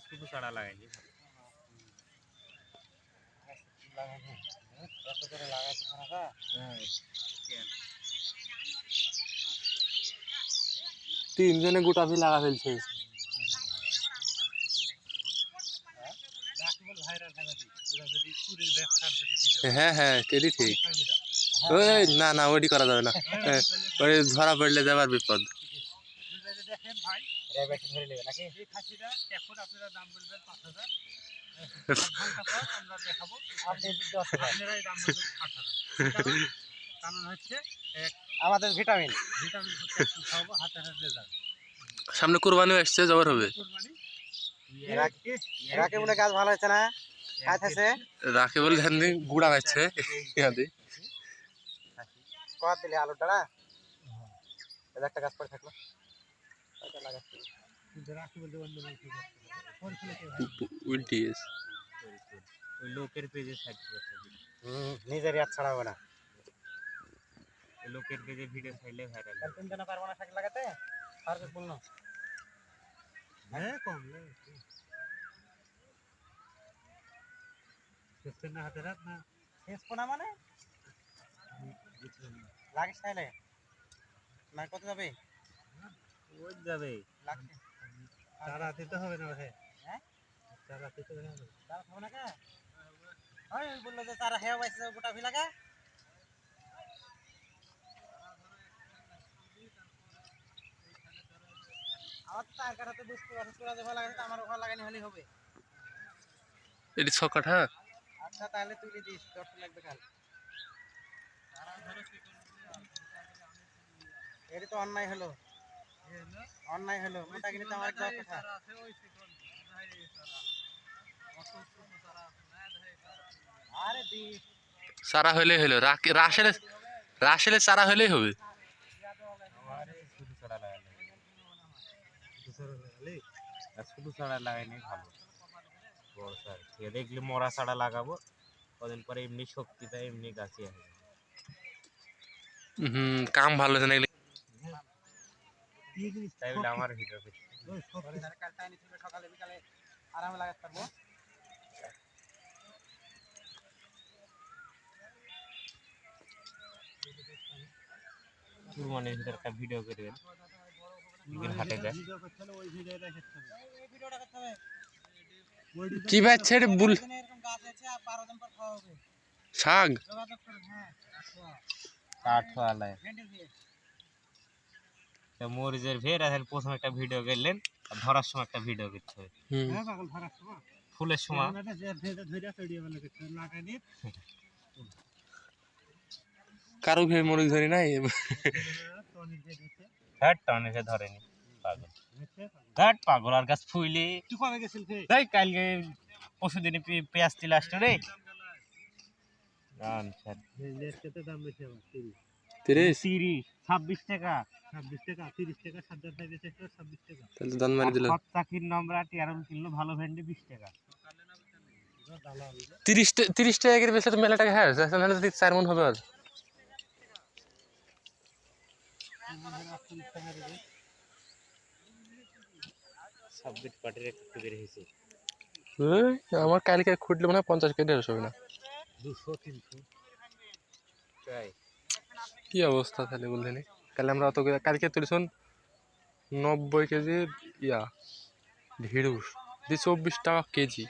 শুধু ছাড়া লাগাইনি। তিনজনে গোটা ভি লাগা ফেলছে। হ্যাঁ হ্যাঁ কেডি ঠিক। ওই না না ওইটি করা যাবে না, ওই ধরা পড়লে যাবার বিপদ। দেখেন ভাই ধরে নেবে নাকি এই খাসিটা এখন আপনারা দাম বলবেন 5000, ঘন্টা পর আমরা দেখাবো আপনারাই দাম বলবেন 8000। কারণ হচ্ছে আমাদের ভিটামিন খাওয়াবো, হাতে হাতে যাবে। সামনে কুরবানি আসছে, জবর হবে। রাকিবুলের কাজ ভালো হচ্ছে না, খাইতেছে। রাকিবুল ধান দিয়ে গুড়া খাচ্ছে ইয়াদি। কত দিলে আলুর ডাড়া একটা গাছ পড়ে থাকলো উল্টি ওই লোকের পেজে নিজের হাত ছাড়াবো না, লোকের পেজে ভিডিও ছাইলে ভাইরাল। তুমি তো না পারবো না শাক লাগাতে, পারবে বলনো? হ্যাঁ কম শেষ না হাতে রাত না শেষ কোনা মানে লাগিস তাইলে না কত যাবে? ওই যাবে লাগছে চারা দিতে হবে না ভাই। হ্যাঁ চারা দিতে হবে না, চারা খাবো না কে? ওই বললো যে চারা হেয়া বাইছে গোটা ভি লাগা। আমার তো তার কাটাতে বুঝতে পারছি তোরা যে ভালো লাগাছে আমারও ভালো লাগানি হলেই হবে। এটি 6 কাঠা। আচ্ছা তাহলে তুলে দিস, 10 লাগবে কাল। এটা তো অন্যায় হলো, অন্যায় হলো। মোটা কিনে তো আমার একটা কথা। আরে দি চারা হইলেই হলো, রাশেলে চারা হইলেই হবে। আরে শুধু ছড়া লাগালে, শুধু ছড়া লাগাইনি ভালো বড় স্যার। দেখলি মরা ছাড়া লাগাবো, কদিন পরে এমনি শক্তি পায়, এমনি গাছে আসবে। কাম ভালো হয়েছে না তাই বলে আমার ভিডিও সকালে বিকালে আরামে লাগাতে পারবো। কুরবানির ভিতরে একটা ভিডিও করবেন, হাটে যায় কি বাচ্চা বুল শাক মরিচের ভের আর প্রথমে একটা ভিডিও করলেন, আর ধরার সময় একটা ভিডিও করতে হবে, ফুলের সময়। কারো ভেবে মরিচ ধরি নাই। টনিকে ধরেনি পাগল, পাগল আর গাছ ফুইলে তাই কালকে পরশু দিনে পেঁয়াজ তিল আসতো রে। 26 টাকা, 30 টাকা তাহলে দান মারি দিল। চাকির নম্বর টিয়ারুল কিনলো ভালো ভেন্ডি 20 টাকা। 30 টাকা করে বেচলে তো মেলা টাকা হ্যাঁ, 4 মন হবে। আর আমার কালকে খুঁটলে মনে হয় 50 কেজি হবে না, 200-300 কি অবস্থা তাহলে বললেন। কালে আমরা অত কালকে তুলছুন 90 কেজি ইয়া ঢেঁড়ুস 24 টাকা কেজি।